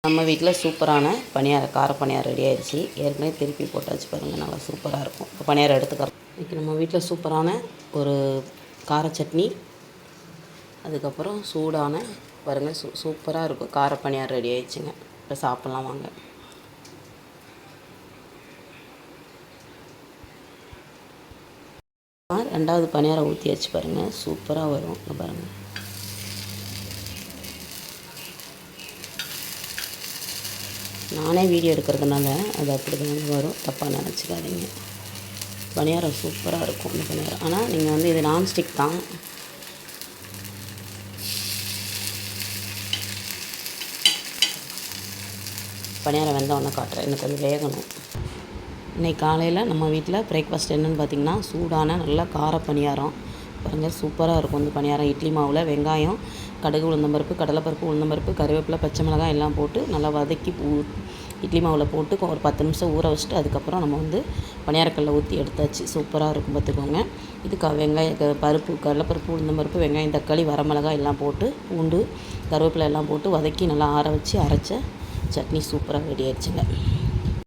நம்ம வீட்டில் சூப்பரான கார பணியாரம் ரெடி ஆயிடுச்சு. ஏற்கனவே திருப்பி போட்டாச்சு பாருங்கள், நல்லா சூப்பராக இருக்கும். இப்போ பணியாரம் எடுத்துக்கிறோம். இன்றைக்கி நம்ம வீட்டில் சூப்பரான ஒரு கார சட்னி, அதுக்கப்புறம் சூடான பாருங்கள் சூப்பராக இருக்கும் கார பணியாரம் ரெடி ஆயிடுச்சுங்க. இப்போ சாப்பிட்லாம் வாங்க. ரெண்டாவது பணியாரம் ஊற்றியாச்சு பாருங்கள், சூப்பராக வரும். இங்கே பாருங்கள், நானே வீடியோ எடுக்கிறதுனால அது அப்படி தான் வரும், தப்பாக நினச்சிக்காதீங்க. பணியாரம் சூப்பராக இருக்கும் இந்த பணியாரம். ஆனால் நீங்கள் வந்து இது நான்ஸ்டிக் தான். பணியாரம் வெந்தவொன்னே காட்டுறேன், எனக்கு கொஞ்சம் வேகணும். இன்றைக்கி காலையில் நம்ம வீட்டில் பிரேக்ஃபாஸ்ட் என்னென்னு பார்த்திங்கன்னா, சூடான நல்ல கார பணியாரம் பாருங்கள், சூப்பராக இருக்கும் இந்த பணியாரம். இட்லி மாவில் வெங்காயம், கடுகு, உளுந்தம்பருப்பு, கடலைப்பருப்பு, உளுந்தம்பருப்பு, கருவேப்பிலை, பச்சை மிளகாய் எல்லாம் போட்டு நல்லா வதக்கி இட்லி மாவில் போட்டு ஒரு 10 நிமிஷம் ஊற வச்சுட்டு அதுக்கப்புறம் நம்ம வந்து பணியாரக்கல்லில் ஊற்றி எடுத்தாச்சு. சூப்பராக இருக்கும் பார்த்துக்கோங்க. இதுக்கு பருப்பு, கடலைப்பருப்பு, உளுந்தம்பருப்பு, வெங்காயம், தக்காளி, வரமிளகாய் எல்லாம் போட்டு பூண்டு, கருவேப்பிலை எல்லாம் போட்டு வதக்கி நல்லா ஆற வச்சு அரைச்ச சட்னி சூப்பராக ரெடி ஆயிடுச்சுங்க.